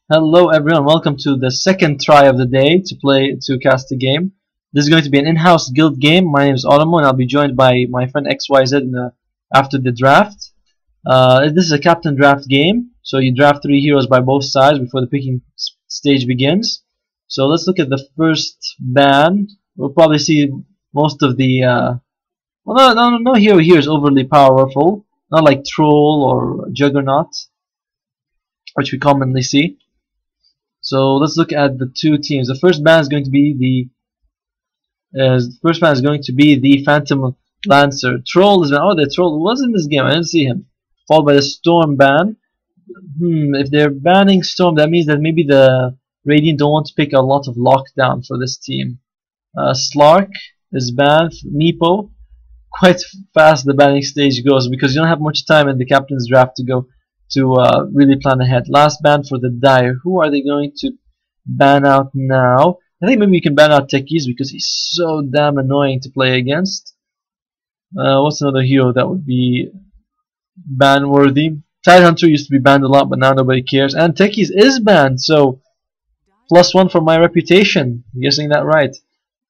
Hello everyone, welcome to the second try of the day to cast a game. This is going to be an in-house guild game. My name is Automo and I'll be joined by my friend XYZ after the draft. This is a captain draft game, so you draft 3 heroes by both sides before the picking stage begins. So let's look at the first ban. We'll probably see most of the well, no hero here is overly powerful, not like Troll or Juggernaut, which we commonly see. So let's look at the two teams. The first ban is going to be the Phantom Lancer. Troll is the Troll was in this game. I didn't see him. Followed by the Storm ban. If they're banning Storm, that means that maybe the Radiant don't want to pick a lot of lockdown for this team. Slark is banned. Meepo. Quite fast the banning stage goes because you don't have much time in the captain's draft to go to really plan ahead. Last ban for the Dire. Who are they going to ban out now? I think maybe you can ban out Techies because he's so damn annoying to play against. What's another hero that would be ban worthy? Tidehunter used to be banned a lot, but now nobody cares. And Techies is banned, so +1 for my reputation. I'm guessing that right.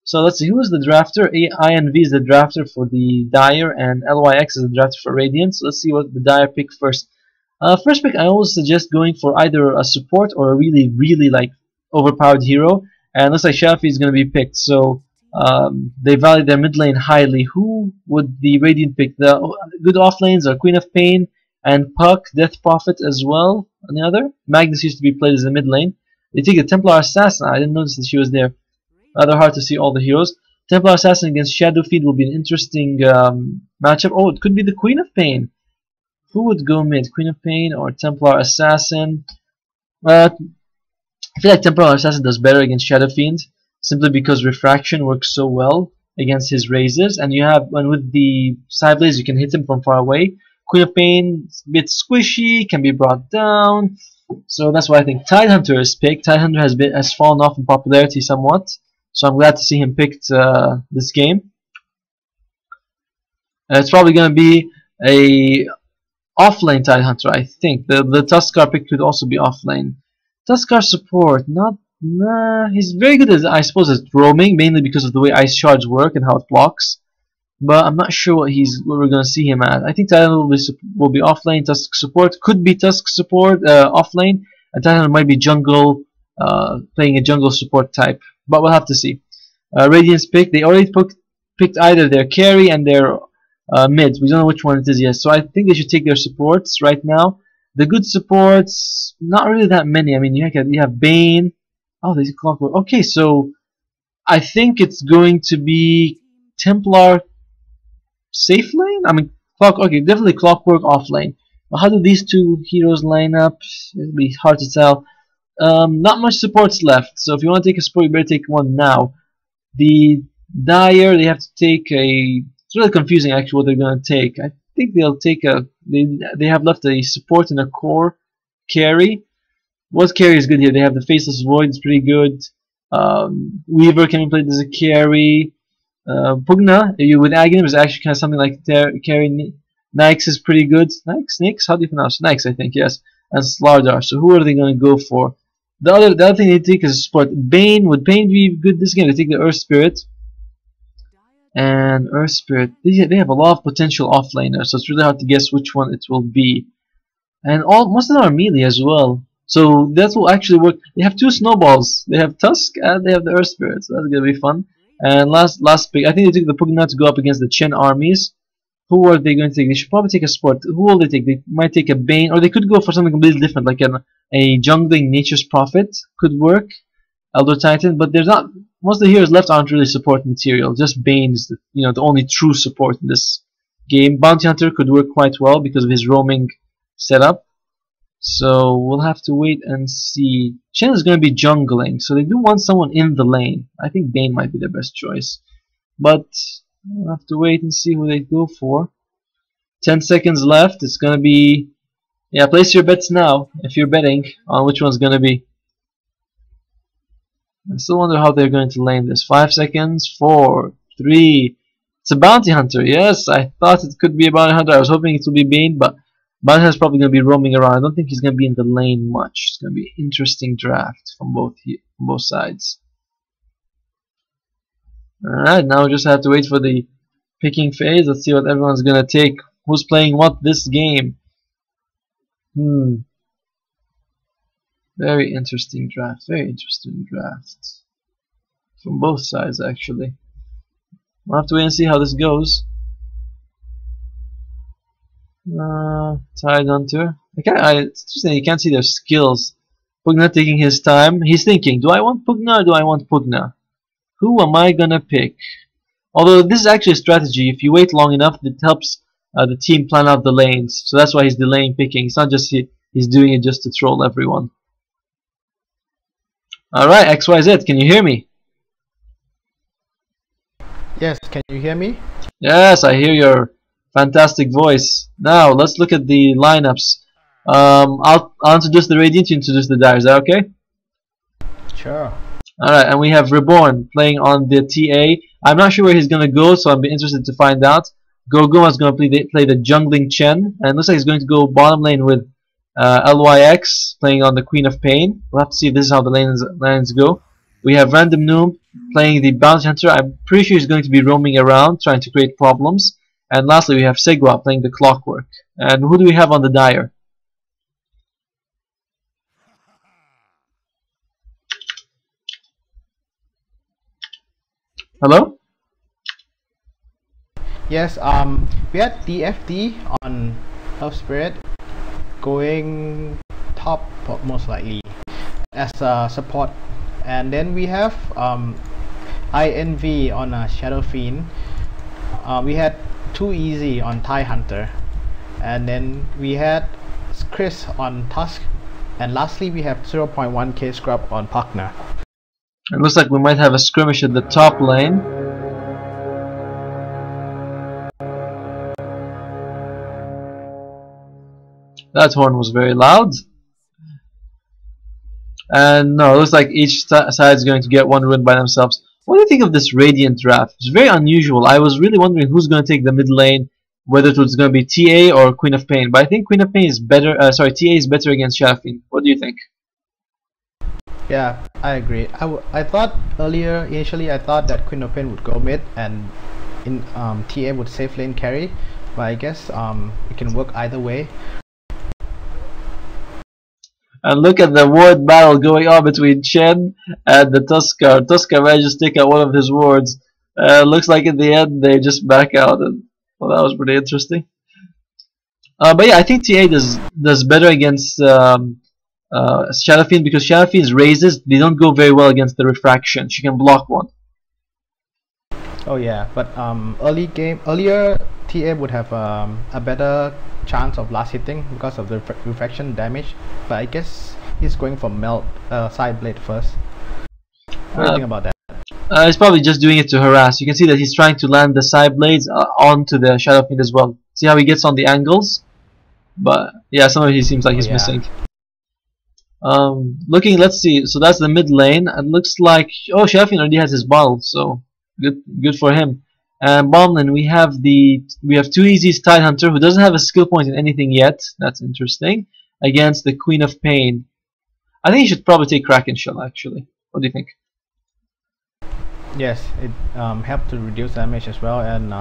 So let's see, who is the drafter? INV is the drafter for the Dire, and LYX is the drafter for Radiant. So let's see what the Dire pick first. First pick, I always suggest going for either a support or a really like overpowered hero, and looks like Shafi is going to be picked. So they value their mid lane highly. Who would the Radiant pick? The good off lanes are Queen of Pain and Puck, Death Prophet as well. On the other, Magnus used to be played as a mid lane. They take a Templar Assassin. I didn't notice that she was there. Rather hard to see all the heroes. Templar Assassin against Shadow Fiend will be an interesting matchup. Oh, it could be the Queen of Pain. Who would go mid? Queen of Pain or Templar Assassin? I feel like Templar Assassin does better against Shadow Fiend simply because Refraction works so well against his raises, and with the side blades you can hit him from far away. Queen of Pain is a bit squishy, can be brought down, so that's why I think Tidehunter is picked. Tidehunter has fallen off in popularity somewhat, so I'm glad to see him picked this game. It's probably going to be a offlane Tidehunter, I think. The Tuskar pick could also be offlane. Tuskar support, he's very good I suppose at roaming, mainly because of the way Ice Shards work and how it blocks. But I'm not sure what we're gonna see him at. I think Tidehunter will be offlane. Tusk support could be Tusk support offlane, and Tidehunter might be jungle, playing a jungle support type. But we'll have to see. Radiant's pick. They already picked either their carry and their mid. We don't know which one it is yet, so I think they should take their supports right now. The good supports, not really that many. I mean, you have Bane. Oh, there's Clockwork. Okay, so I think it's going to be Templar safe lane. I mean, okay, definitely Clockwork off lane. But how do these two heroes line up? It'll be hard to tell. Not much supports left, so if you want to take a support, you better take one now. The Dire, they have to take a. It's really confusing actually what they're going to take. I think they'll take they have left a support and a core carry. What carry is good here? They have the Faceless Void, it's pretty good. Weaver can be played as a carry. Pugna, with Aghanim, is actually kind of something like carry. Nyx is pretty good. Nyx? How do you pronounce it? Nyx, I think, yes. And Slardar. So who are they going to go for? The other thing they take is a support. Bane. Would Bane be good this game? They take the Earth Spirit. And Earth Spirit, they have a lot of potential offlaners, so it's really hard to guess which one it will be. And most of them are melee as well, so that will actually work. They have 2 snowballs. They have Tusk and they have the Earth Spirit, so that's gonna be fun. And last pick, I think they took the Pugna to go up against the Chen armies. Who are they going to take? They should probably take a support. Who will they take? They might take a Bane, or they could go for something completely different, like a jungling Nature's Prophet could work. Elder Titan, but there's not. Most of the heroes left aren't really support material. Just Bane is the only true support in this game. Bounty Hunter could work quite well because of his roaming setup. So we'll have to wait and see. Chen is going to be jungling, so they do want someone in the lane. I think Bane might be their best choice, but we'll have to wait and see who they go for. 10 seconds left. It's going to be, place your bets now if you're betting on which one's going to be. I still wonder how they're going to lane this. 5 seconds. 4, 3. It's a bounty hunter. Yes, I thought it could be a bounty hunter. I was hoping it would be Bane, but Balthazar's probably going to be roaming around. I don't think he's going to be in the lane much. It's going to be an interesting draft from both sides. Alright, now we just have to wait for the picking phase. Let's see what everyone's going to take. Who's playing what this game? Very interesting draft. Very interesting draft. From both sides, actually. We'll have to wait and see how this goes. Tide Hunter. It's interesting, you can't see their skills. Pugna taking his time. He's thinking, do I want Pugna or do I want Pugna? Who am I gonna pick? Although this is actually a strategy. If you wait long enough, it helps the team plan out the lanes. So that's why he's delaying picking. It's not just he's doing it just to troll everyone. Alright, XYZ, can you hear me? Yes, can you hear me? Yes, I hear your fantastic voice. Now, let's look at the lineups. I'll introduce the Radiant, you introduce the Dire. Is that okay? Sure. Alright, and we have Reborn playing on the TA. I'm not sure where he's going to go, so I'm interested to find out. Goguma is going to play the jungling Chen, and it looks like he's going to go bottom lane with LYX playing on the Queen of Pain. We'll have to see if this is how the lanes go. We have Random Noob playing the Bounty Hunter. I'm pretty sure he's going to be roaming around trying to create problems. And lastly, we have Segwa playing the Clockwork. And who do we have on the Dire? Hello? Yes, we had DFD on Love Spirit going top most likely as a support, and then we have INV on Shadow Fiend. We had Too Easy on Tie Hunter, and then we had Chris on Tusk, and lastly we have 0.1k Scrub on Pugna. It looks like we might have a skirmish at the top lane. That horn was very loud. And no, it looks like each side is going to get one win by themselves. What do you think of this Radiant draft? It's very unusual. I was really wondering who's going to take the mid lane, whether it was going to be TA or Queen of Pain. But I think Queen of Pain is better. Sorry, TA is better against Shadow Fiend. What do you think? Yeah, I agree. I thought initially I thought that Queen of Pain would go mid and in TA would safe lane carry, but I guess it can work either way. And look at the ward battle going on between Chen and the Tuskar. Tuskar managed to take out one of his wards. Looks like in the end they just back out, and well, that was pretty interesting. But yeah, I think TA does better against Shadow Fiend, because Shadow Fiend's raises, they don't go very well against the refraction. She can block one. Oh yeah, but earlier TA would have a better chance of last hitting because of the refraction damage, but I guess he's going for melt side blade first. What do you think about that? He's probably just doing it to harass. You can see that he's trying to land the side blades onto the Shadow Fiend as well. See how he gets on the angles? But yeah, some of it he seems like he's missing. Let's see. So that's the mid lane. It looks like Shadow Fiend already has his bottle, so good for him. And bottom lane we have Too Easy's Tide Hunter, who doesn't have a skill point in anything yet. That's interesting. Against the Queen of Pain. I think he should probably take Kraken Shell actually. What do you think? Yes, it helped to reduce damage as well, and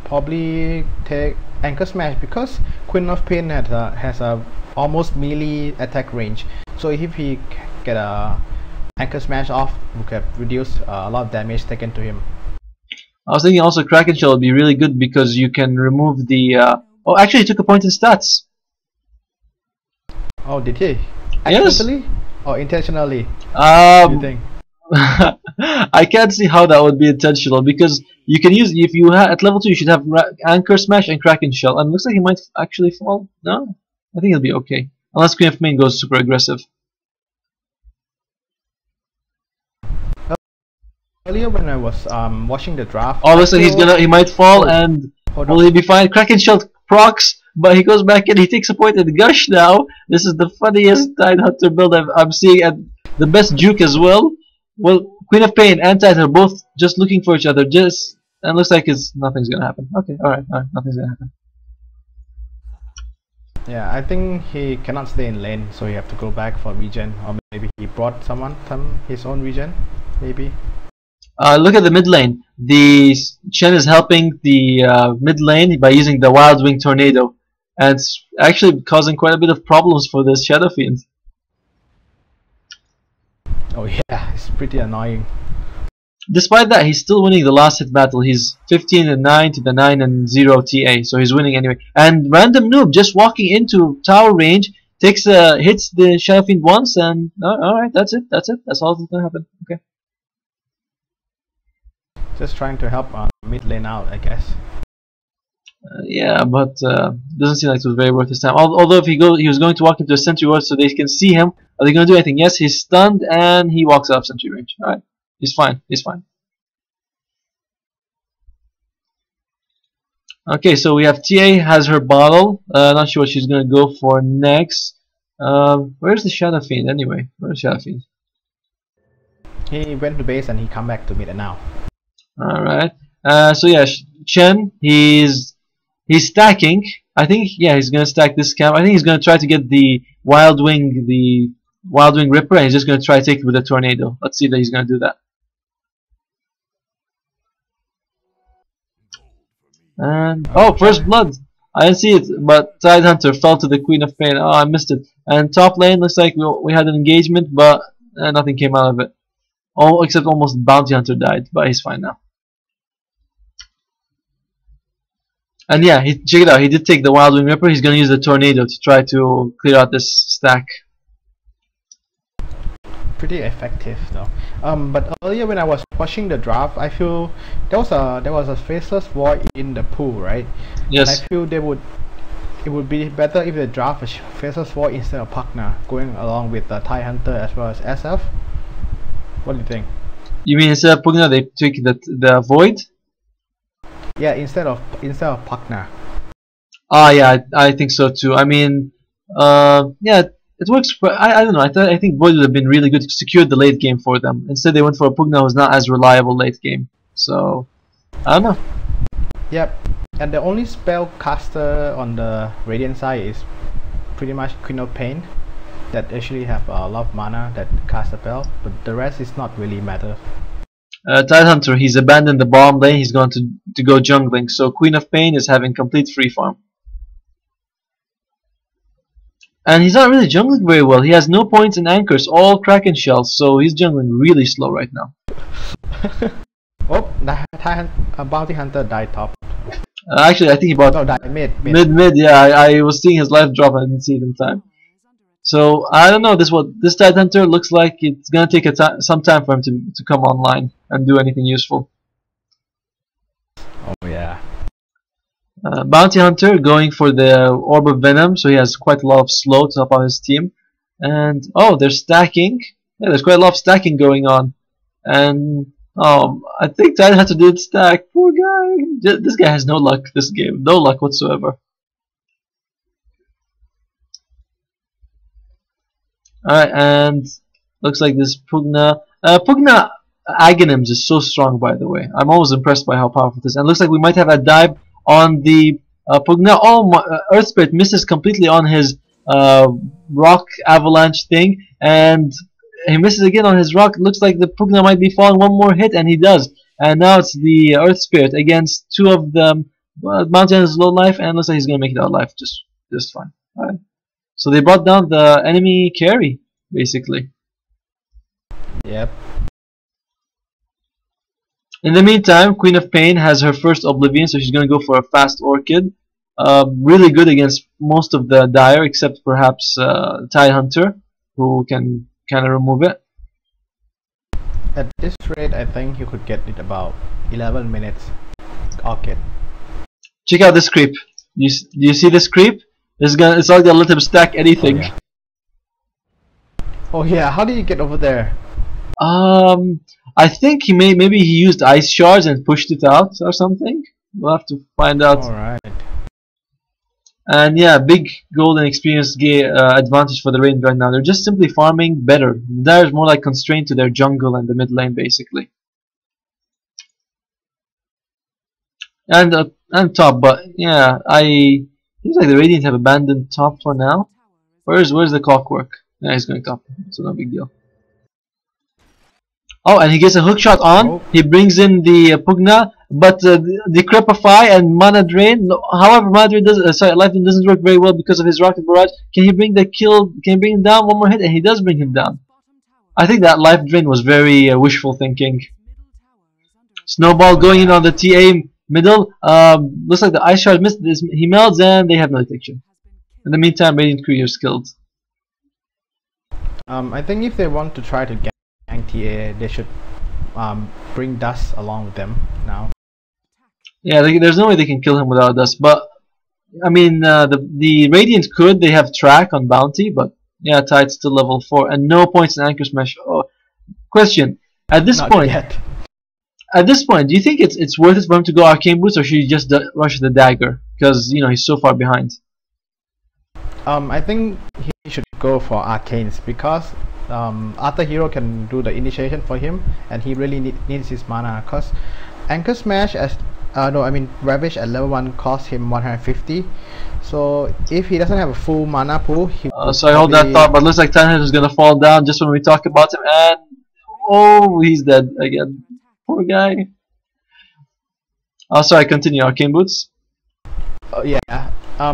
probably take Anchor Smash, because Queen of Pain has a almost melee attack range. So if he get a Anchor Smash off, we could reduce a lot of damage taken to him. I was thinking also Kraken Shell would be really good because you can remove the oh, actually he took a point in stats. Oh, did he? Yes. Accidentally or intentionally? You think? I can't see how that would be intentional, because you can use, if you at level 2 you should have Anchor Smash and Kraken Shell, and it looks like he might actually fall. No? I think he'll be okay. Unless Queen of Pain goes super aggressive. Earlier when I was watching the draft, oh, listen, he might fall, and will he be fine? Kraken Shell procs, but he goes back in, he takes a point in Gush now. This is the funniest Tide Hunter build I'm seeing, and the best juke as well. Well, Queen of Pain and Tide are both just looking for each other, and it looks like nothing's gonna happen. Okay, alright, nothing's gonna happen. Yeah, I think he cannot stay in lane, so he have to go back for regen, or maybe he brought his own regen, maybe. Look at the mid lane. Chen is helping the mid lane by using the Wild Wing Tornado, and it's actually causing quite a bit of problems for this Shadow Fiend. Oh yeah, it's pretty annoying. Despite that, he's still winning the last hit battle. He's 15-9 to the 9-0 TA, so he's winning anyway. And random noob just walking into tower range hits the Shadow Fiend once, and all right, that's it. That's all that's gonna happen. Okay. Just trying to help mid lane out, I guess. Yeah, but doesn't seem like it was very worth his time. Although if he was going to walk into a sentry ward so they can see him. Are they going to do anything? Yes, he's stunned and he walks out of sentry range. All right, he's fine. He's fine. Okay, so we have TA has her bottle. Not sure what she's going to go for next. Where's the Shadow Fiend anyway? Where's Shadow Fiend? He went to base and he come back to mid now. All right. So yeah, Chen, he's stacking. I think he's gonna stack this camp. I think he's gonna try to get the Wild Wing Ripper, and he's just gonna try to take it with a tornado. Let's see that he's gonna do that. And first blood. I didn't see it, but Tidehunter fell to the Queen of Pain. Oh, I missed it. And top lane looks like we had an engagement, but nothing came out of it. Oh, except almost Bounty Hunter died, but he's fine now. And yeah, check it out. He did take the Wild Wing Ripper. He's gonna use the tornado to try to clear out this stack. Pretty effective though. But earlier when I was watching the draft, I feel there was a faceless war in the pool, right? Yes. And I feel it would be better if they draft a faceless war instead of Pugna, going along with the Tidehunter as well as SF. What do you think? You mean instead of Pugna, they took the Void? Yeah, instead of Pugna. Ah, yeah, I think so too. I mean, yeah, it works. But I don't know. I think Void would have been really good to secure the late game for them. Instead, they went for a Pugna who's not as reliable late game. So, I don't know. Yep. And the only spell caster on the Radiant side is pretty much Queen of Pain, that actually have a lot of mana that cast a spell, but the rest is not really matter. Tidehunter, he's abandoned the bottom lane. He's going to go jungling. So Queen of Pain is having complete free farm. And he's not really jungling very well. He has no points in anchors, all Kraken shells. So he's jungling really slow right now. Oh, the Bounty Hunter died top. Actually, I think he bought died mid. Yeah, I was seeing his life drop and I didn't see it in time. So I don't know. This Tidehunter looks like it's gonna take some time for him to come online and do anything useful. Oh yeah. Bounty Hunter going for the Orb of Venom, so he has quite a lot of slow to help out his team. And they're stacking. Yeah, there's quite a lot of stacking going on. And I think Tidehunter did stack. Poor guy. This guy has no luck this game. No luck whatsoever. Alright, and looks like this Pugna. Pugna Aghanims is so strong, by the way. I'm always impressed by how powerful it is. And it looks like we might have a dive on the Pugna. Oh, Earth Spirit misses completely on his rock avalanche thing. And he misses again on his rock. It looks like the Pugna might be falling one more hit, and he does. And now it's the Earth Spirit against two of them. Mountain is low life, and looks like he's going to make it out alive just fine. Alright. So they brought down the enemy carry, basically. Yep. In the meantime, Queen of Pain has her first Oblivion, so she's going to go for a fast Orchid. Really good against most of the Dire, except perhaps Tidehunter, who can kind of remove it. At this rate, I think you could get it about 11 minutes. Orchid. Check out this creep. Do you see this creep? It's not gonna let him stack anything. Oh yeah, how did you get over there? I think maybe he used ice shards and pushed it out or something. We'll have to find out. Alright. And yeah, big golden experience advantage for the Radiant right now. They're just simply farming better. The Dire is more like constrained to their jungle and the mid lane basically. And top, but yeah, Seems like the Radiant have abandoned top for now. Where's the clockwork? Yeah, he's going top, so no big deal. Oh, and he gets a hook shot on. Oh. He brings in the Pugna, but the Crepify and Mana Drain. However, Mana Drain Life Drain doesn't work very well because of his Rocket Barrage. Can he bring the kill? Can he bring him down one more hit? And he does bring him down. I think that Life Drain was very wishful thinking. Snowball going in on the TA middle. Looks like the Ice Shard missed this. He melts and they have no detection. In the meantime, Radiant Courier's killed. I think if they want to try to gank TA, they should bring Dust along with them now. Yeah, there's no way they can kill him without Dust. But I mean, the Radiant could. They have track on Bounty, but yeah, Tide's still level 4 and no points in Anchor Smash. Oh, question: at this Not point, yet. At this point, do you think it's worth it for him to go Arcane Boost, or should he just rush the dagger? Because you know he's so far behind. I think he should go for Arcanes because other hero can do the initiation for him, and he really needs his mana. Cause Anchor Smash Ravage at level 1 costs him 150. So if he doesn't have a full mana pool, he so I hold that thought, but looks like Tanhead is gonna fall down just when we talk about him, and oh, he's dead again. Poor guy. Oh, sorry. Continue. Arcane Boots. Yeah.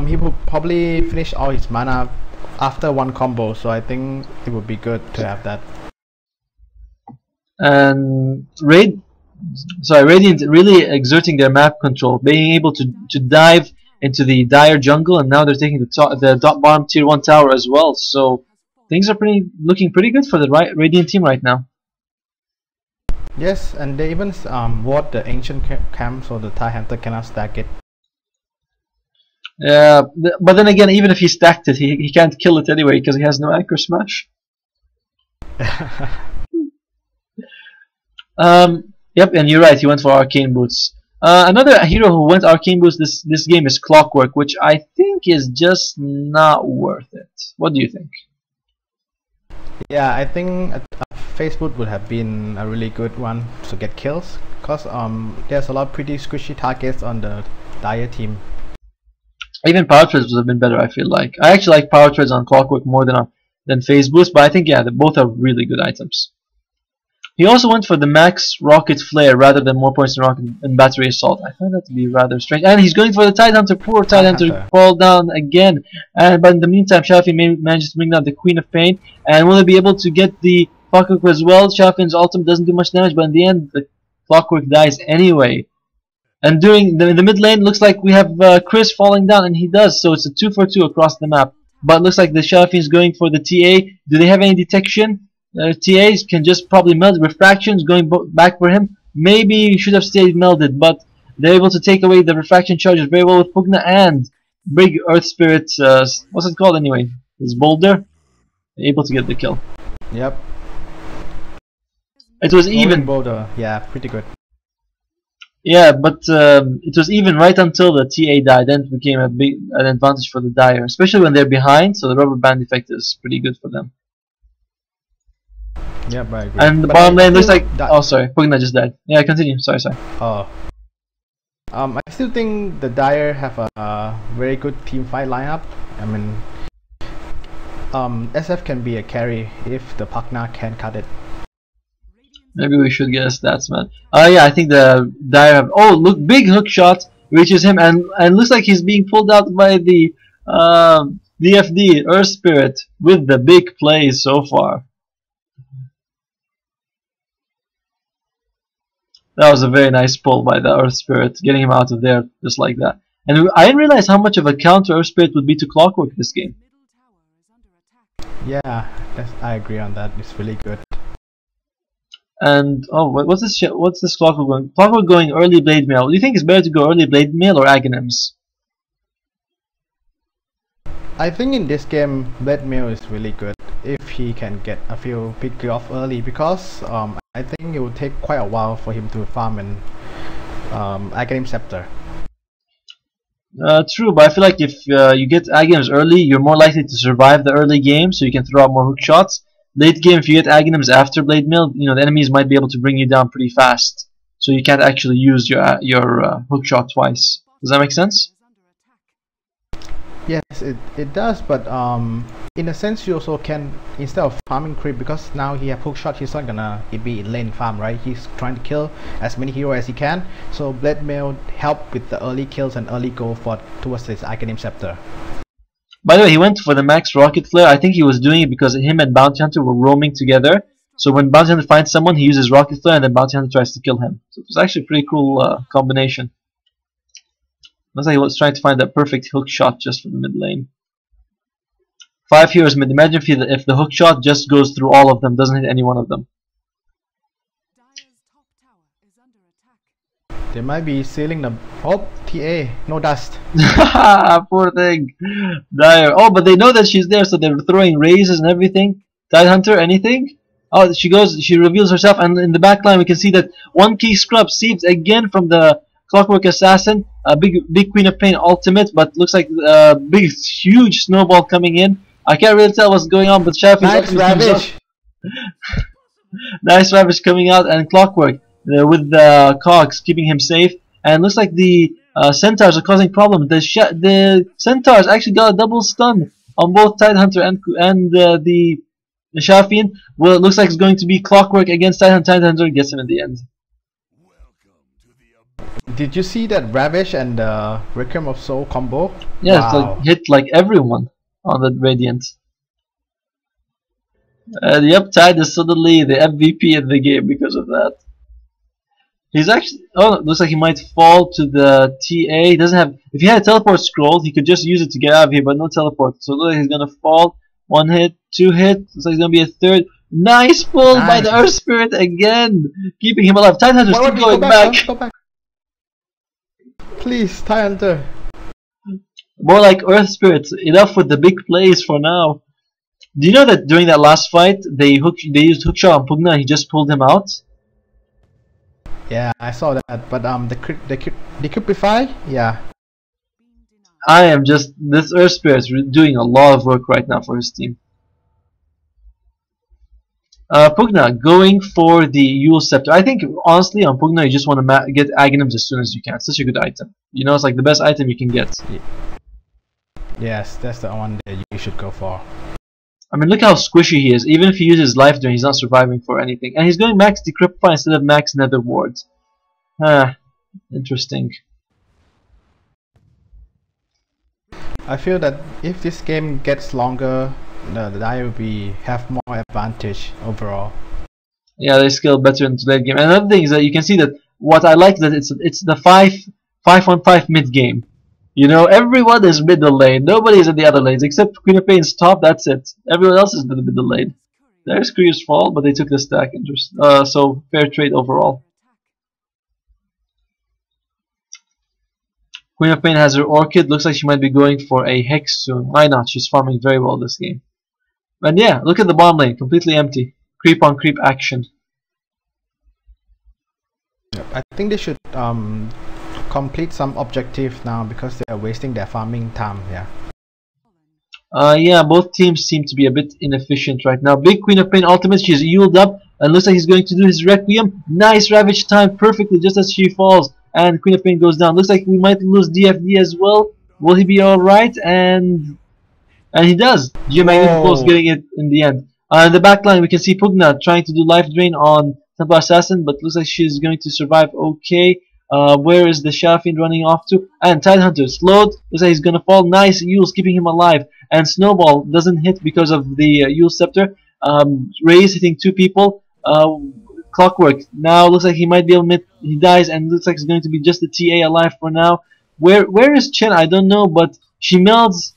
He will probably finish all his mana after one combo, so I think it would be good to have that. And Radiant really exerting their map control, being able to dive into the dire jungle, and now they're taking the bottom tier 1 tower as well. So things are looking pretty good for the Radiant team right now. Yes, and they even ward the ancient camp, so the TIE Hunter cannot stack it. Yeah, but then again, even if he stacked it, he can't kill it anyway because he has no Anchor Smash. Yep, and you're right. He went for Arcane Boots. Another hero who went Arcane Boots this game is Clockwork, which I think is just not worth it. What do you think? Yeah, I think Facebook would have been a really good one to get kills, cause there's a lot of pretty squishy targets on the Dire team. Even Power Treads would have been better, I feel like. I actually like Power Treads on Clockwork more than Phase Boost, but I think yeah, they both are really good items. He also went for the max Rocket Flare rather than more points in Rocket and Battery Assault. I find that to be rather strange. And he's going for the Tide Hunter. Poor Tide Hunter fall down again. But in the meantime, Shafi manages to bring down the Queen of Pain. And will he be able to get the Clockwork as well? Shafi's ultimate doesn't do much damage, but in the end, the Clockwork dies anyway. And in the mid lane, looks like we have Chris falling down, and he does. So it's a 2-for-2 across the map. But looks like the Shafi is going for the TA. Do they have any detection? TAs can just probably melt. Refractions going back for him. Maybe he should have stayed melted, but they're able to take away the refraction charges very well with Pugna and big Earth Spirit. What's it called anyway? His boulder. Able to get the kill. Yep. It was even. Boulder. Yeah, pretty good. Yeah, but it was even right until the TA died. Then it became an advantage for the Dire, especially when they're behind. So the rubber band effect is pretty good for them. Yeah, I agree. And the bottom lane looks like. Oh, sorry, Pugna just died. Yeah, continue. Sorry. Oh. I still think the Dire have a very good team fight lineup. I mean, SF can be a carry if the Pugna can cut it. Maybe we should get a stats, man. Yeah, I think the Dire have. Oh, look, big hook shot reaches him, and looks like he's being pulled out by the DFD Earth Spirit with the big plays so far. That was a very nice pull by the Earth Spirit, getting him out of there just like that. And I didn't realize how much of a counter Earth Spirit would be to Clockwork this game. Yeah, I agree on that. It's really good. And oh, what's this Clockwork going? Clockwork going early Blade Mail. Do you think it's better to go early Blade Mail or Aghanims? I think in this game, Blade Mail is really good if he can get a few big kill off early, because I think it will take quite a while for him to farm an Aghanim Scepter. True, but I feel like if you get Aghanims early, you're more likely to survive the early game, so you can throw out more hook shots. Late game, if you get Aghanims after Blade Mail, you know the enemies might be able to bring you down pretty fast, so you can't actually use your hook shot twice. Does that make sense? Yes, it does, but in a sense you also can, instead of farming creep, because now he have hook shot, he's not gonna be in lane farm, right? He's trying to kill as many heroes as he can. So Blade Mail help with the early kills and early go for towards his Arcanine Scepter. By the way, he went for the max rocket flare. I think he was doing it because him and Bounty Hunter were roaming together. So when Bounty Hunter finds someone, he uses rocket flare, and then Bounty Hunter tries to kill him. So it was actually a pretty cool combination. Looks like he was trying to find that perfect hook shot just for the mid lane. 5 heroes mid. Imagine if the hook shot just goes through all of them, doesn't hit any one of them. They might be sealing the... Oh, TA, no dust. Poor thing. Dire. Oh, but they know that she's there, so they're throwing raises and everything. Tidehunter, anything? Oh, she reveals herself, and in the back line we can see that one key scrub seeps again from the Clockwork Assassin. A big Queen of Pain ultimate, but looks like a big, huge snowball coming in. I can't really tell what's going on, but Shaft nice Ravage. Nice Ravage coming out, and Clockwork with the cogs keeping him safe. And looks like the Centaurs are causing problems. The Centaurs actually got a double stun on both Tidehunter and the Shafian. Well, it looks like it's going to be Clockwork against Tidehunter. Tidehunter gets him in the end. Did you see that Ravage and Requiem of Soul combo? Yeah, wow. It's like hit like everyone on the Radiant. Yep, Tide is suddenly the MVP in the game because of that. He's actually... Oh, looks like he might fall to the TA. He doesn't have... If he had a teleport scroll, he could just use it to get out of here, but no teleport. So it looks like he's gonna fall. 1 hit, 2 hit. Looks like he's gonna be a third. Nice pull by the Earth Spirit again, keeping him alive. Tidehunter's still going back. Go back. Please, Tidehunter. More like Earth Spirits. Enough with the big plays for now. Do you know that during that last fight, they used hookshot on Pugna and he just pulled him out? Yeah, I saw that. But the Cupify, yeah. I am just... This Earth Spirit's doing a lot of work right now for his team. Pugna going for the Yule Scepter. I think honestly on Pugna you just want to get Aghanims as soon as you can. It's such a good item. You know, it's like the best item you can get. Yes, that's the one that you should go for. I mean, look how squishy he is. Even if he uses Life Drain, he's not surviving for anything. And he's going max Decrypify instead of max Nether Wards. Interesting. I feel that if this game gets longer, the Dire will have more advantage overall. Yeah, they scale better into late game. And another thing is that you can see that what I like is that it's the 5-on-5 mid game. You know, everyone is middle lane. Nobody is in the other lanes except Queen of Pain's top. That's it. Everyone else is in the middle lane. There's Krieger's fall, but they took the stack. So fair trade overall. Queen of Pain has her Orchid. Looks like she might be going for a Hex soon. Why not? She's farming very well this game. And yeah, look at the bottom lane. Completely empty. Creep on creep action. I think they should complete some objective now because they are wasting their farming time. Yeah, both teams seem to be a bit inefficient right now. Big Queen of Pain ultimate. She's Yuled up and looks like he's going to do his Requiem. Nice Ravage time perfectly just as she falls. And Queen of Pain goes down. Looks like we might lose DFD as well. Will he be alright? And he does. Geomagnetic getting it in the end. In the back line we can see Pugna trying to do Life Drain on Templar Assassin, but looks like she's going to survive okay. Where is the Shafian running off to? And Tidehunter slowed. Looks like he's gonna fall. Nice Yule's keeping him alive. And Snowball doesn't hit because of the Yule Scepter. Raze hitting 2 people. Clockwork now looks like he might be able to... He dies and looks like it's going to be just the TA alive for now. Where is Chen? I don't know, but she melds.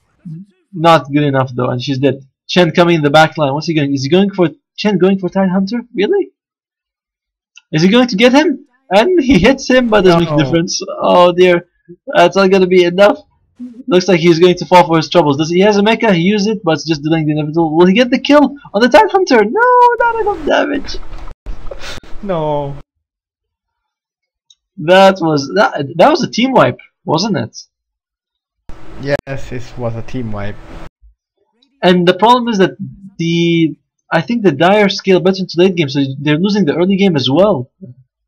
Not good enough though, and she's dead. Chen coming in the back line. What's he going? Is he going for Chen going for Tidehunter? Really? Is he going to get him? And he hits him, but doesn't make a difference. Oh dear, that's not gonna be enough. Looks like he's going to fall for his troubles. He has a mecha? He used it, but it's just delaying the inevitable. Will he get the kill on the Tidehunter? No, not enough damage. No. That was a team wipe, wasn't it? Yes, it was a team wipe. And the problem is that I think the Dire scale better into late game, so they're losing the early game as well.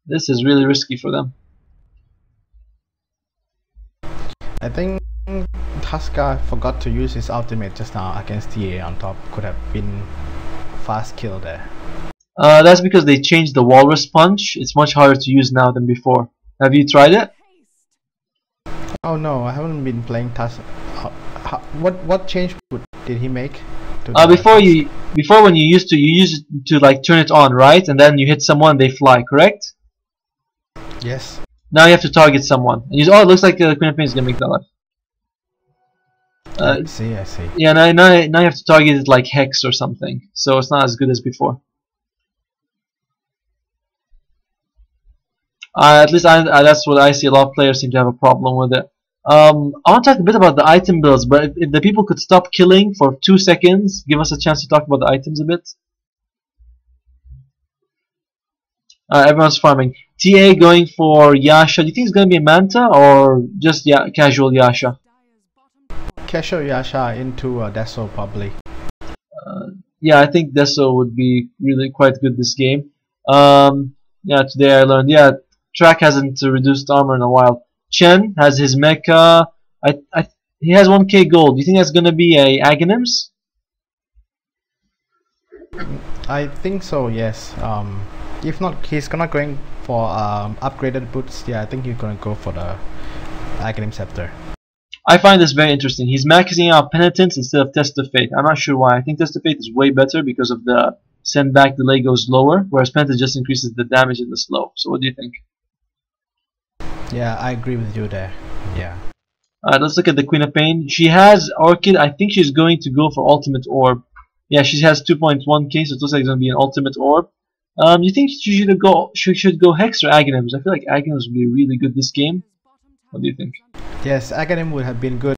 This is really risky for them. I think Tusker forgot to use his ultimate just now against TA on top. Could have been fast kill there. That's because they changed the Walrus Punch. It's much harder to use now than before. Have you tried it? Oh no, I haven't been playing Tusker. What change did he make? Before when you used to like turn it on, right? And then you hit someone, they fly, correct? Yes. Now you have to target someone. And oh, it looks like the Queen of Pain is gonna make that life. I see. Yeah, now you have to target it like Hex or something. So it's not as good as before. At least that's what I see. A lot of players seem to have a problem with it. I want to talk a bit about the item builds, but if the people could stop killing for 2 seconds, give us a chance to talk about the items a bit. Everyone's farming. TA going for Yasha. Do you think it's going to be a Manta or just casual Yasha? Casual Yasha into Deso probably. Yeah, I think Deso would be really quite good this game. Yeah, today I learned. Yeah, Track hasn't reduced armor in a while. Chen has his mecha. He has 1k gold. Do you think that's gonna be a Aghanims? I think so. Yes. If not, he's gonna going for upgraded boots. Yeah, I think he's gonna go for the Aghanim Scepter. I find this very interesting. He's maxing out Penitence instead of Test of Fate. I'm not sure why. I think Test of Fate is way better because of the send back delay goes lower, whereas Penitence just increases the damage and the slow. So what do you think? Yeah, I agree with you there. Yeah. Alright, let's look at the Queen of Pain. She has Orchid. I think she's going to go for Ultimate Orb. Yeah, she has 2.1k, so it looks like it's going to be an Ultimate Orb. You think she should go Hex or Aghanims? I feel like Aghanims would be really good this game. What do you think? Yes, Aghanim would have been good.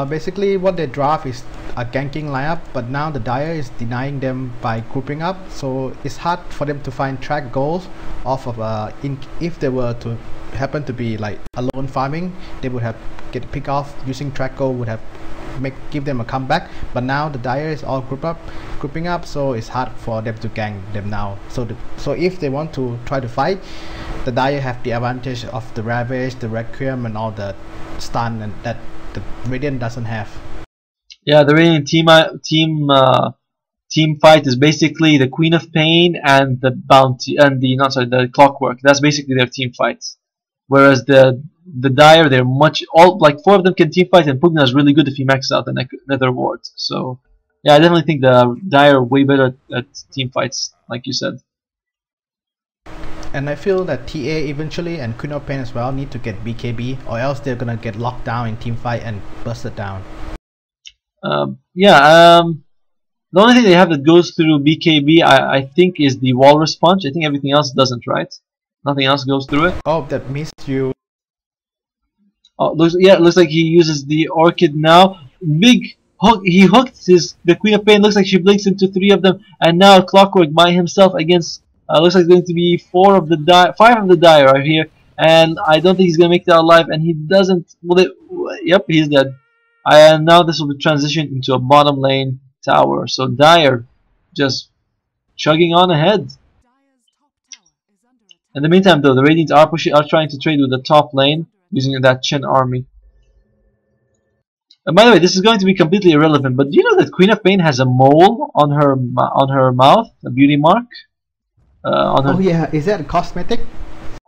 Basically what they draft is a ganking lineup, but now the Dire is denying them by grouping up, so it's hard for them to find track goals off of if they were to happen to be like alone farming, they would have get pick off using track goal would have give them a comeback, but now the Dire is all grouping up, so it's hard for them to gank them now. So if they want to try to fight, the Dire have the advantage of the Ravage, the Requiem, and all the stun, and that the Radiant doesn't have. Yeah, the Radiant team fight is basically the Queen of Pain and the Bounty and the Clockwork. That's basically their team fights. Whereas the Dire, they're like 4 of them can team fight, and Pugna is really good if he maxes out the Nether Ward. So yeah, I definitely think the Dire are way better at team fights, like you said. And I feel that TA eventually and Queen of Pain as well need to get BKB, or else they're gonna get locked down in team fight and busted down. The only thing they have that goes through BKB, I think, is the Walrus Punch. I think everything else doesn't, right? Nothing else goes through it. Oh, that missed you. Oh, it looks like he uses the Orchid now. Big hook. He hooked the Queen of Pain. Looks like she blinks into 3 of them, and now Clockwork by himself against. Looks like it's going to be 5 of the Dire right here, and I don't think he's gonna make that alive. And he doesn't. Yep, he's dead. And now this will be transitioned into a bottom lane tower. So Dire just chugging on ahead. In the meantime, though, the Radiants are trying to trade with the top lane using that Chen army. And by the way, this is going to be completely irrelevant, but do you know that Queen of Pain has a mole on her mouth, a beauty mark? Oh yeah, is that a cosmetic?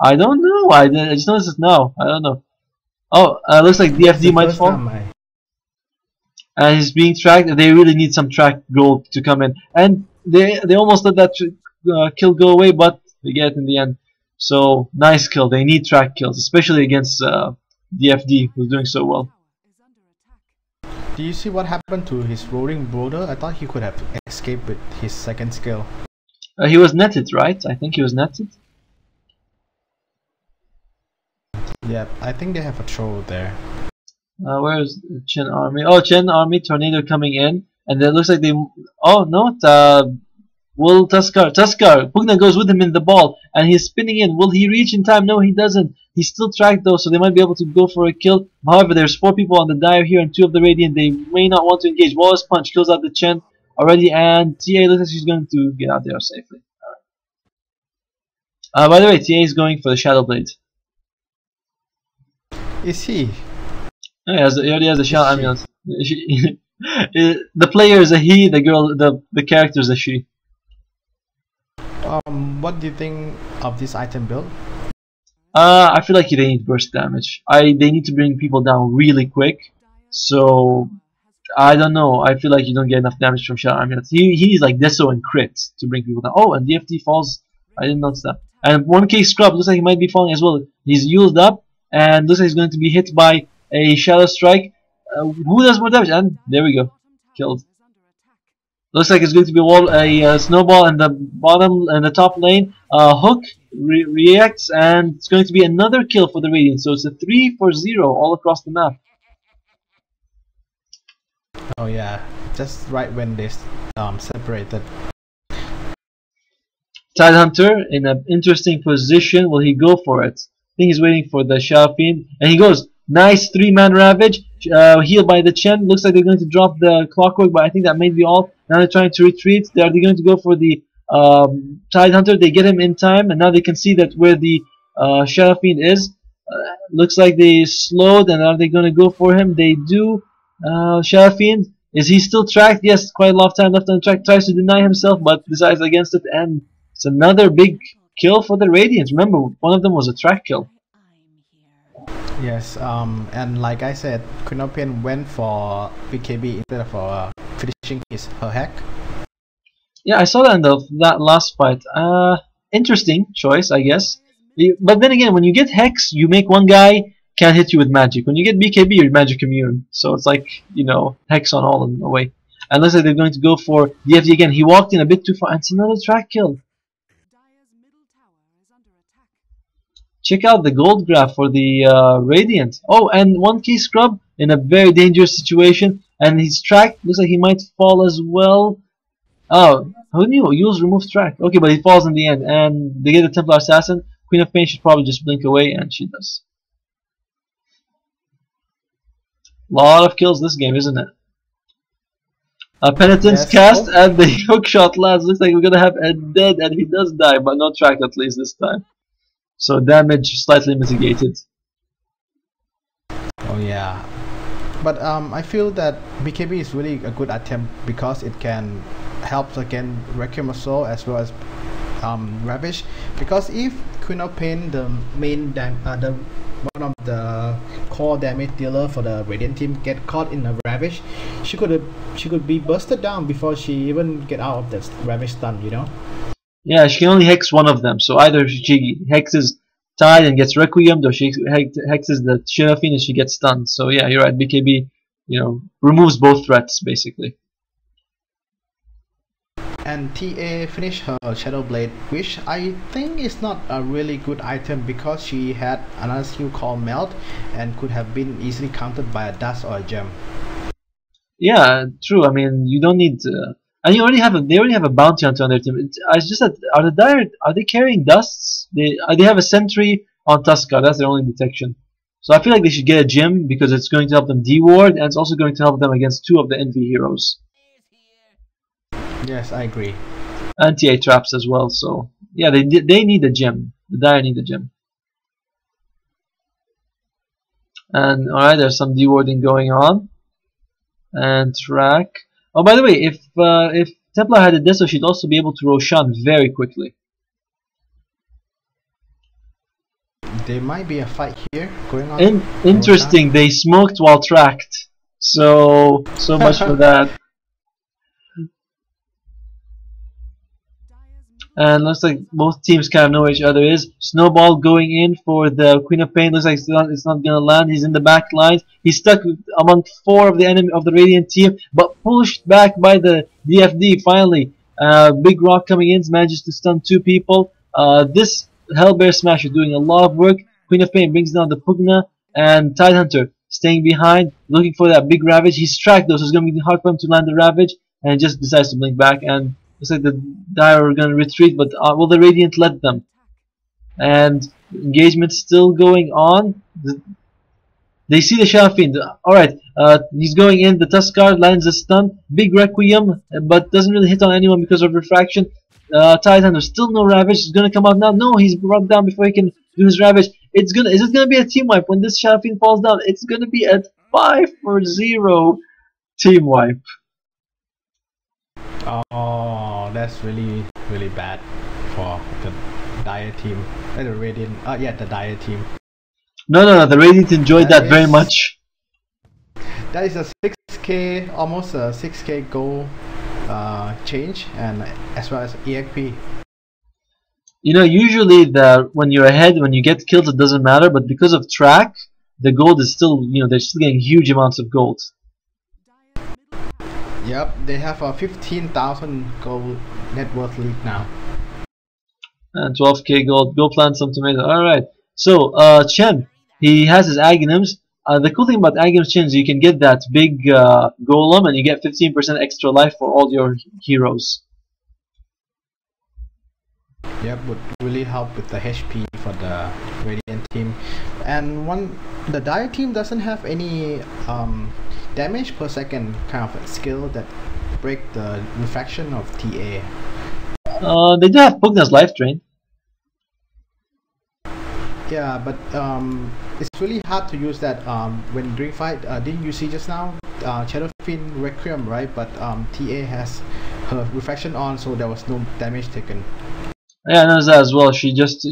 I don't know. I just noticed it now. I don't know. Oh, looks like DFD might fall. And he's being tracked. They really need some track gold to come in, and they almost let that kill go away, but they get it in the end. So nice kill. They need track kills, especially against DFD, who's doing so well. Do you see what happened to his Roaring Boulder? I thought he could have escaped with his second skill. He was netted, right? I think he was netted. Yeah, I think they have a troll there. Where's Chen Army? Oh, Chen Army Tornado coming in, and it looks like they. Oh no! Will Tusker? Pugna goes with him in the ball, and he's spinning in. Will he reach in time? No, he doesn't. He's still tracked though, so they might be able to go for a kill. However, there's 4 people on the Dire here and 2 of the Radiant. They may not want to engage. Wallace Punch kills out the Chen already, and TA looks like she's going to get out there safely. Alright. By the way, TA is going for the Shadow Blade. Is he? Oh, he already has a It's shell she. ambulance. The player is a he, the girl, the character is a she. What do you think of this item build? I feel like they need burst damage. They need to bring people down really quick. So I don't know. I feel like you don't get enough damage from shell ambulance. He needs like Deso and crit to bring people down. Oh, and DFT falls. I didn't notice that. And 1K scrub looks like he might be falling as well. He's used up and looks like he's going to be hit by a shadow strike. Who does more damage? And there we go, killed. Looks like it's going to be a snowball in the bottom and the top lane. Hook reacts, and it's going to be another kill for the Radiant. So it's a 3-for-0 all across the map. Oh yeah, just right when they separated. Tidehunter in an interesting position. Will he go for it? I think he's waiting for the Shadow Fiend, and he goes. Nice 3-man Ravage, healed by the Chen. Looks like they're going to drop the Clockwork, but I think that may be all. Now they're trying to retreat. Are they going to go for the Tidehunter? They get him in time, and now they can see that where the Shadow Fiend is. Looks like they slowed, and are they going to go for him? They do. Shadow Fiend, is he still tracked? Yes, quite a lot of time left on the track. Tries to deny himself, but decides against it, and it's another big kill for the Radiants. Remember, one of them was a track kill. Yes, and like I said, Queen of Pain went for BKB instead of finishing her hack. Yeah, I saw that in that last fight. Interesting choice, I guess. But then again, when you get Hex, you make one guy can't hit you with magic. When you get BKB, you're magic immune. So it's like, you know, Hex on all in a way. And looks like they're going to go for DFD again. He walked in a bit too far, and it's another track kill. Check out the gold graph for the Radiant. Oh, and 1K scrub in a very dangerous situation. And he's tracked. Looks like he might fall as well. Oh, who knew? Use remove track. Okay, but he falls in the end. And they get the Templar Assassin. Queen of Pain should probably just blink away, and she does. Lot of kills this game, isn't it? Penitence Yes. cast and the hook shot lands. Looks like we're gonna have a dead, and he does die, but no track at least this time. So damage slightly mitigated. Oh yeah, but I feel that BKB is really a good attempt because it can help against Requiem of Soul as well as Ravage. Because if Queen of Pain, the main one of the core damage dealer for the Radiant team, get caught in a Ravage, she could be bursted down before she even get out of the Ravage stun. You know. Yeah, she can only hex one of them. So either she hexes Tide and gets Requiem, or she hexes the Shadow Fiend and she gets stunned. So yeah, you're right. BKB, you know, removes both threats basically. And TA finished her Shadow Blade, which I think is not a really good item because she had another skill called Melt and could have been easily countered by a dust or a gem. Yeah, true. I mean, you don't need to. And they already have a bounty hunter on their team. It's just that are they carrying dusts? They have a sentry on Tuskar. That's their only detection. So I feel like they should get a gem because it's going to help them deward, and it's also going to help them against two of the Envy heroes. Yes, I agree. And TA traps as well. So yeah, they need a gem. The Dire need a gem. And alright, there's some dewarding going on. And track. Oh, by the way, if Templar had a Deso, she'd also be able to Roshan very quickly. There might be a fight here going on. Interesting. They smoked while tracked. So much for that. And looks like both teams kind of know where each other is. Snowball going in for the Queen of Pain. Looks like it's not gonna land. He's in the back lines. He's stuck among 4 of the enemy of the Radiant team, but pushed back by the DFD. Finally, Big Rock coming in manages to stun 2 people. This Hellbear Smash is doing a lot of work. Queen of Pain brings down the Pugna, and Tidehunter staying behind, looking for that big Ravage. He's tracked though, so it's gonna be hard for him to land the Ravage, and he just decides to blink back. And looks like the Dire are going to retreat, but will the Radiant let them? And engagement's still going on. They see the Shadow Fiend. Alright, he's going in. The Tuskar lands a stun. Big Requiem, but doesn't really hit on anyone because of refraction. Tidehunter, still no Ravage. He's going to come out now. No, he's brought down before he can do his Ravage. Is it going to be a team wipe when this Shadow Fiend falls down? It's going to be a 5-0 team wipe. Oh, that's really bad for the Dire team. The Radiant. Yeah, the Dire team. No. The Radiant enjoyed that very much. That is a 6k, almost a 6k goal change, and as well as EXP. You know, usually when you're ahead, when you get killed, it doesn't matter. But because of track, the gold is still, you know, they're still getting huge amounts of gold. Yep, they have a 15,000 gold net worth lead now. And 12k gold. Go plant some tomatoes. All right. So Chen, he has his Aghanims. The cool thing about Aghanims Chen is you can get that big golem, and you get 15% extra life for all your heroes. Yep, would really help with the HP for the Radiant team. And the Dire team doesn't have any damage per second kind of skill that break the refraction of TA. They do have Pugna's life drain. Yeah, but it's really hard to use that when during fight. Didn't you see just now? Shadowfin Requiem, right? But TA has her refraction on, so there was no damage taken. Yeah, I noticed that as well. She just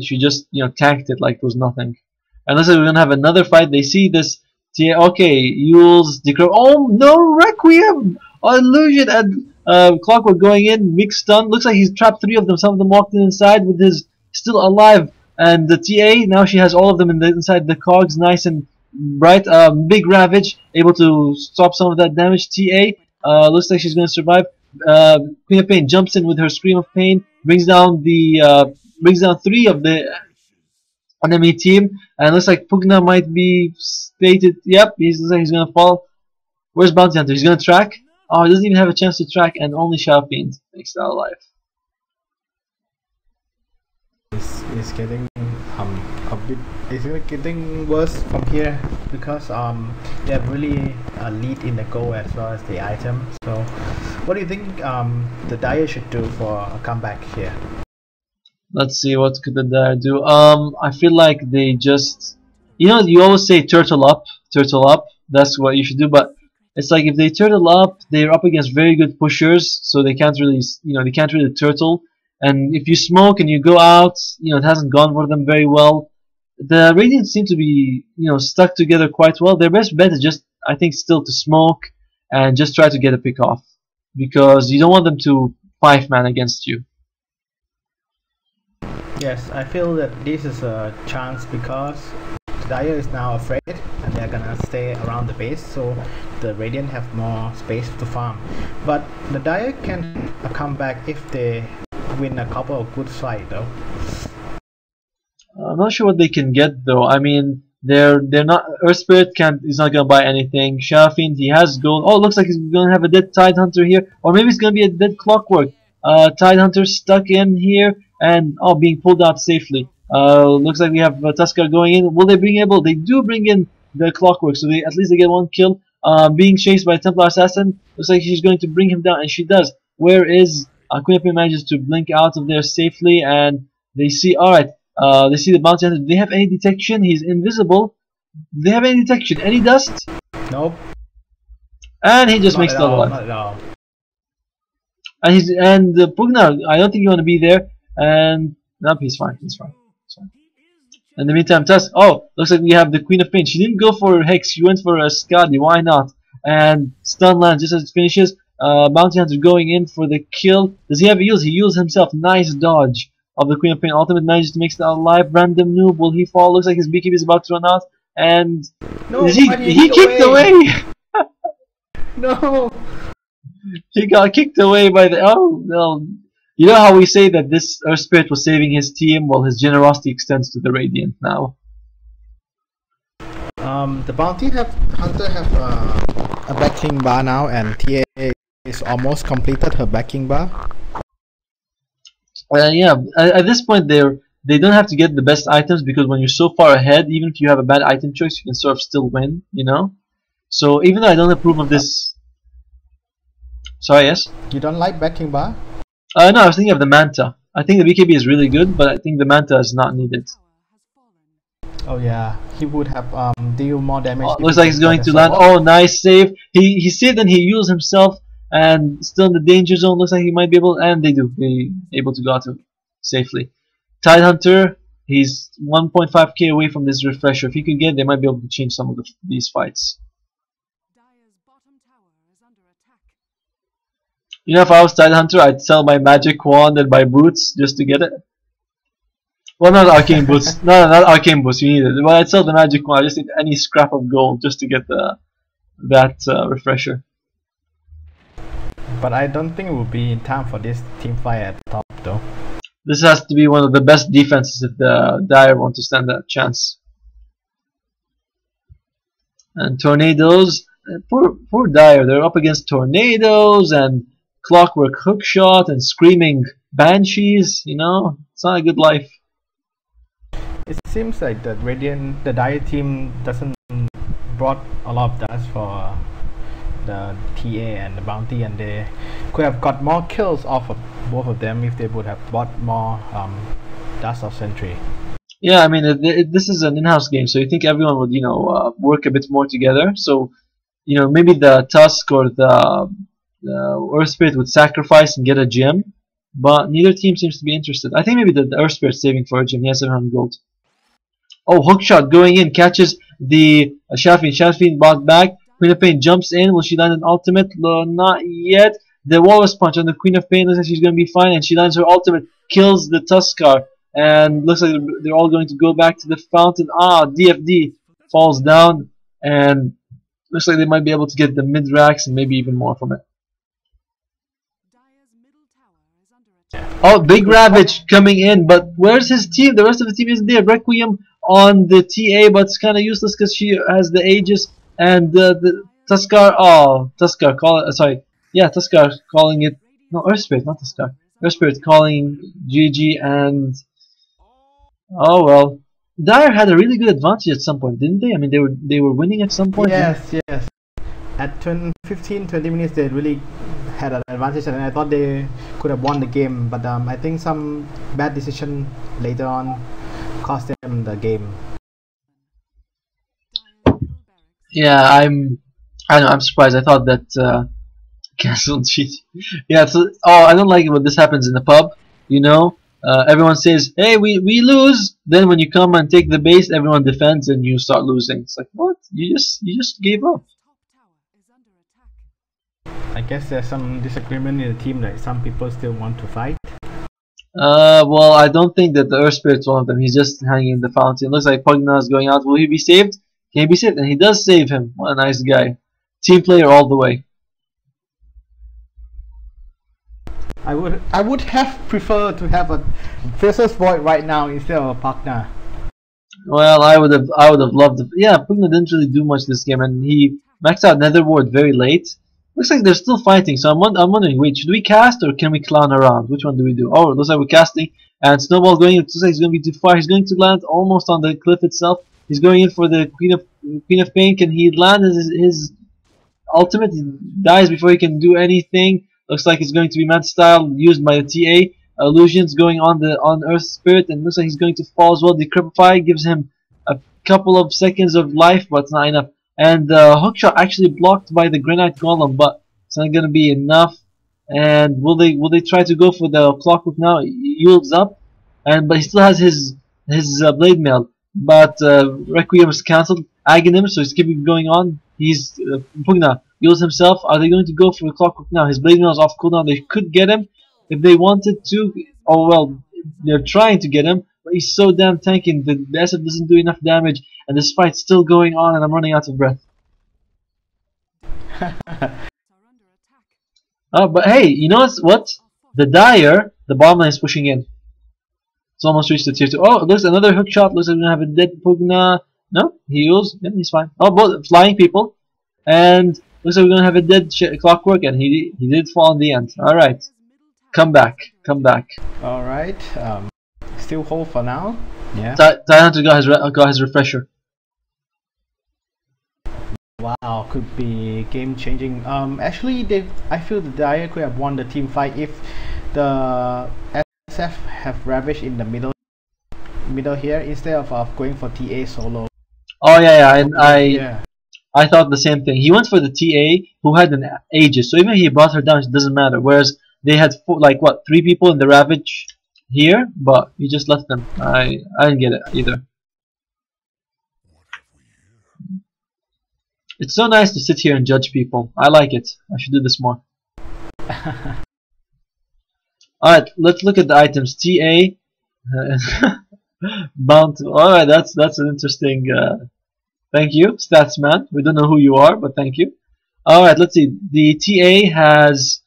you know, tanked it like it was nothing. And looks like we're gonna have another fight. They see this TA. Okay, Yule's Decro. Oh no, Requiem! Oh, illusion and Clockwork going in. Big stun. Looks like he's trapped 3 of them. Some of them walked in inside with his still alive. And the TA, now she has all of them inside the cogs, nice and bright. Big Ravage, able to stop some of that damage. TA, looks like she's going to survive. Queen of Pain jumps in with her Scream of Pain, brings down 3 of the enemy team, and looks like Pugna might be stated. Yep, looks like he's going to fall. Where's Bounty Hunter? He's going to track. Oh, he doesn't even have a chance to track, and only Shadow Fiend makes that alive. It's getting a bit. It's getting worse from here because they have really a lead in the goal as well as the item. So, what do you think the Dire should do for a comeback here? Let's see, what could the Dire do? I feel like they just, you know, you always say turtle up. That's what you should do. But it's like if they turtle up, they're up against very good pushers, so they can't really, you know, they can't really turtle. And if you smoke and you go out, you know, it hasn't gone for them very well. The Radiants seem to be, you know, stuck together quite well. Their best bet is just, I think, still to smoke and just try to get a pick off, because you don't want them to 5-man against you. Yes, I feel that this is a chance because the Dire is now afraid and they're gonna stay around the base, so the Radiant have more space to farm. But the Dire can come back if they win a couple of good fights though. I'm not sure what they can get though. I mean, they're not. Earth Spirit is not gonna buy anything. Shadow Fiend, he has gold. Oh, it looks like he's gonna have a dead Tide Hunter here, or maybe it's gonna be a dead Clockwork. Tide Hunter stuck in here and being pulled out safely. Looks like we have Tuskar going in. Will they bring able? They do bring in the Clockwork, so at least they get 1 kill. Being chased by a Templar Assassin. Looks like she's going to bring him down, and she does. Where is Queen of Pain? Manages to blink out of there safely, and they see. All right. They see the Bounty Hunter. Do they have any detection? He's invisible. Do they have any detection? Any dust? Nope. And he just makes the alive. Not at all. And Pugna, I don't think you want to be there. And nope, he's fine. He's fine. In the meantime, Tusk. Oh, looks like we have the Queen of Pain. She didn't go for Hex. She went for a Skadi. Why not? And stun lands just as it finishes. Bounty Hunter going in for the kill. Does he have a use? He used himself. Nice dodge of the Queen of Pain. Ultimate manages to make that alive. Random noob. Will he fall? Looks like his BKB is about to run out. And no, he kicked away. No. He got kicked away by the. Oh no. You know how we say that this Earth Spirit was saving his team? Well, his generosity extends to the Radiant now. The Bounty Hunter have a backing bar now, and TA is almost completed her backing bar. Yeah, at this point they don't have to get the best items, because when you're so far ahead, even if you have a bad item choice, you can sort of still win, you know? So even though I don't approve of this... Sorry, yes? You don't like backing bar? No, I was thinking of the Manta. I think the BKB is really good, but I think the Manta is not needed. Oh yeah, he would have deal more damage. Oh, If looks he like can he's going get to a land. sword. Oh, nice save. He saved and he used himself and still in the danger zone. Looks like he might be able, and they do. They able to go out safely. Tidehunter, he's 1.5k away from this refresher. If he could get, they might be able to change some of these fights. You know, if I was Tidehunter, I'd sell my magic wand and my boots just to get it. Well, not arcane boots. No, not arcane boots. You need it. Well, I'd sell the magic wand. I just need any scrap of gold just to get that refresher. But I don't think it will be in time for this team fight at the top though. This has to be one of the best defenses if the Dire want to stand that chance. And tornadoes, poor Dire. They're up against tornadoes and clockwork hookshot and screaming banshees. You know, it's not a good life. It seems like the Dire team doesn't brought a lot of dust for the TA and the bounty, and they could have got more kills off of both of them if they would have bought more dust of sentry. Yeah, I mean, this is an in-house game, so you think everyone would, work a bit more together. So, maybe the Tusk or the Earth Spirit would sacrifice and get a gem, but neither team seems to be interested. I think maybe the Earth Spirit saving for a gem. He has 700 gold. Oh, hookshot going in, catches the Shafin. Shafin bought back. Queen of Pain jumps in. Will she land an ultimate? Not yet. The Walrus Punch on the Queen of Pain looks like she's going to be fine, and she lands her ultimate, kills the Tuskar, and looks like they're all going to go back to the fountain. DFD falls down, and looks like they might be able to get the mid-racks and maybe even more from it. Oh, Big Ravage coming in, but where's his team? The rest of the team isn't there. Requiem on the TA, but it's kind of useless because she has the Aegis, and the Tuskar. Oh, Tuskar Tuskar calling it. No, Earth Spirit, not Tuskar. Earth Spirit calling GG, and oh well. Dire had a really good advantage at some point, didn't they? I mean, they were winning at some point. Yes. At 15-20 minutes, they really had an advantage, and I thought they could have won the game, but I think some bad decision later on cost them the game. Yeah, I'm surprised. I thought that cancel cheat. Yeah, I don't like it when this happens in the pub. Everyone says, "Hey, we lose." Then when you come and take the base, everyone defends and you start losing. It's like, what? You just gave up. I guess there's some disagreement in the team, like some people still want to fight. Well, I don't think that the Earth Spirit's one of them. He's just hanging in the fountain. Looks like Pugna is going out. Will he be saved? Can he be saved? And he does save him. What a nice guy. Team player all the way. I would have preferred to have a Fiercest Void right now instead of a Pugna. Well, I would have loved it. Yeah, Pugna didn't really do much this game, and he maxed out Nether Ward very late. Looks like they're still fighting, so I'm wondering, wait, should we cast or can we clown around? Which one do we do? Oh, it looks like we're casting, and Snowball going in. It looks like he's going to be too far. He's going to land almost on the cliff itself. He's going in for the Queen of Pain. Can he land his ultimate? He dies before he can do anything. Looks like it's going to be Mad Style used by the TA. Illusions going on Earth Spirit, and looks like he's going to fall as well. Decrepify gives him a couple of seconds of life, but it's not enough. And the hookshot actually blocked by the Granite Golem, but it's not gonna be enough. And will they try to go for the Clockwork now? He yields up, but he still has his blade mail. But Requiem is cancelled. Aghanim, so he's keeping going on. He's Pugna yields himself. Are they going to go for the Clockwork now? His blade mail is off cooldown. They could get him if they wanted to. Oh well, they're trying to get him, but he's so damn tanking. The SF doesn't do enough damage. And this fight's still going on, and I'm running out of breath. But hey, you know what? The Dire, the bottom lane is pushing in. It's almost reached the tier 2. Oh, there's another hook shot. Looks like we're going to have a dead Pugna. No, he heals. Yeah, he's fine. Oh, both flying people. And looks like we're going to have a dead Clockwork, and he did fall in the end. Alright. Come back. Alright. Still hold for now. Yeah. Tidehunter got his refresher. Wow, could be game changing. Actually, I feel the Dire could have won the team fight if the SF have Ravage in the middle. middle here instead of going for TA solo. Oh yeah, and Yeah. I thought the same thing. He went for the TA who had an Aegis, so even if he brought her down, it doesn't matter. Whereas they had like what, 3 people in the Ravage here, but he just left them. I didn't get it either. It's so nice to sit here and judge people. I like it. I should do this more. Alright, let's look at the items. TA bound to, alright, that's an interesting thank you, Statsman. We don't know who you are, but thank you. Alright, let's see. The TA has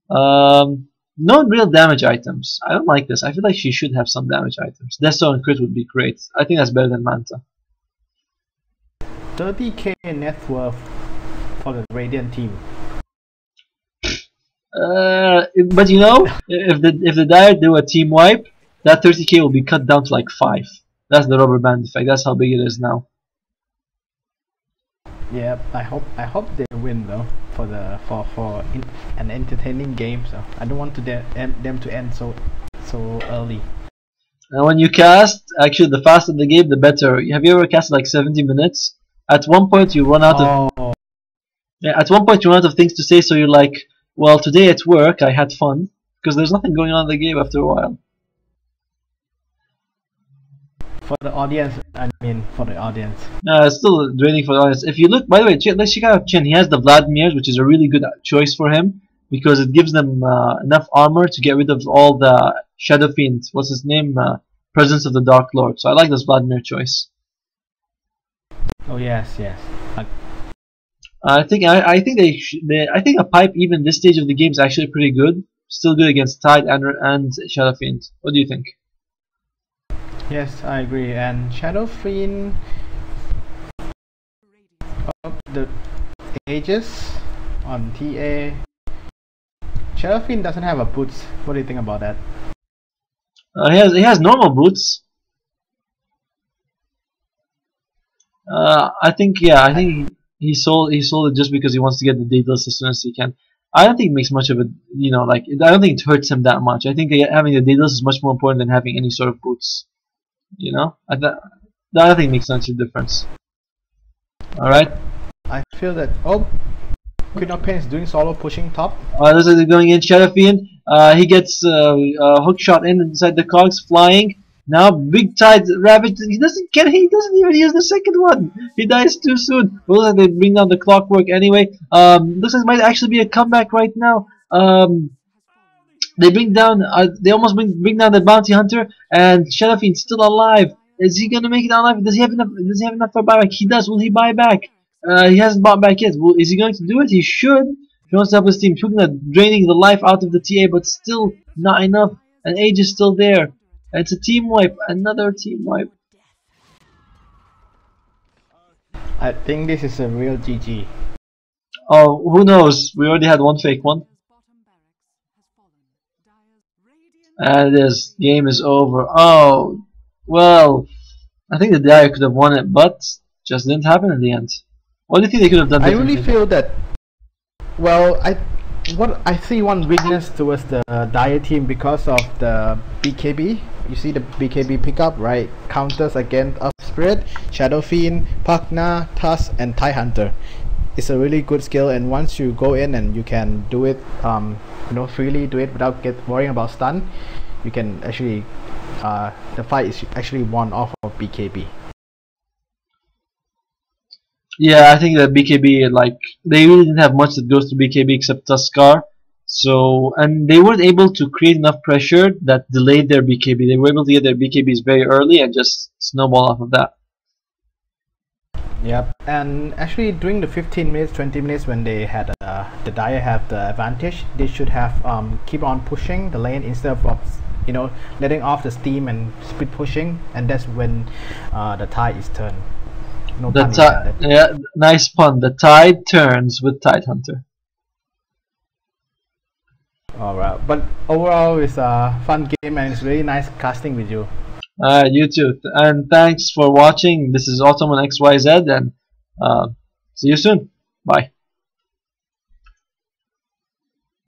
no real damage items. I don't like this. I feel like she should have some damage items. Deso and Crit would be great. I think that's better than Manta. 30k net worth for the Radiant team. But you know, if the Dire do a team wipe, that 30k will be cut down to like 5. That's the rubber band effect. That's how big it is now. Yeah, I hope they win though for an entertaining game. So I don't want them to end so early. And when you cast, actually, the faster the game, the better. Have you ever casted like 70 minutes? At one point, you run out of at one point you run out of things to say. So you're like, well, today at work I had fun because there's nothing going on in the game after a while. For the audience, I mean, for the audience. It's still draining for the audience. If you look, by the way, let's check out Chen. He has the Vladimirs, which is a really good choice for him because it gives them enough armor to get rid of all the Shadow Fiend. What's his name? Presence of the Dark Lord. So I like this Vladimir choice. Oh yes. I think a pipe even this stage of the game is actually pretty good. Still good against Tide and Shadow Fiend. What do you think? Yes, I agree. And Shadow Fiend, the Aegis on TA. Shadow Fiend doesn't have a boots. What do you think about that? He has normal boots. I think he sold it just because he wants to get the Daedalus as soon as he can. I don't think it makes much of it, you know, like I don't think it hurts him that much. I think having the Daedalus is much more important than having any sort of boots. You know, I don't think it makes much of a difference. All right. I feel that Queen of Pain is doing solo pushing top. This is going in Shadow Fiend. He gets hook shot inside the cogs, flying. Now big Tide Ravage. He doesn't even use the second one. He dies too soon. Looks like they bring down the clockwork anyway. Looks like it might actually be a comeback right now. They bring down. They almost bring down the bounty hunter, and Shadow Fiend's still alive. Is he gonna make it out alive? Does he have enough for buyback? He does. Will he buy back? He hasn't bought back yet. Is he going to do it? He should. He wants to help his team. Draining the life out of the TA, but still not enough. And Age is still there. And it's a team wipe. Another team wipe. I think this is a real GG. Oh, who knows? We already had one fake one. And this game is over. Oh, well, I think the Dire could have won it, but just didn't happen in the end. What do you think they could have done differently? I really feel that. Well, I see one weakness towards the Dire team because of the BKB. You see the BKB pickup, right? Counters against Spirit, Shadow Fiend, Pugna, Tusk, and Tide Hunter. It's a really good skill, and once you go in and you can do it, freely do it without worrying about stun, you can actually, the fight is actually won off of BKB. Yeah, I think that BKB, like, they really didn't have much that goes to BKB except Tuskar. So, and they weren't able to create enough pressure that delayed their BKB. They were able to get their BKBs very early and just snowball off of that. Yep, and actually during the 15 minutes, 20 minutes when they had the Dire have the advantage, they should have keep on pushing the lane instead of letting off the steam and speed pushing, and that's when the tide is turned. No pun intended. Yeah, nice pun. The tide turns with Tide Hunter. Alright, but overall it's a fun game and it's really nice casting with you. You too. And thanks for watching. This is Ottoman XYZ, and see you soon. Bye.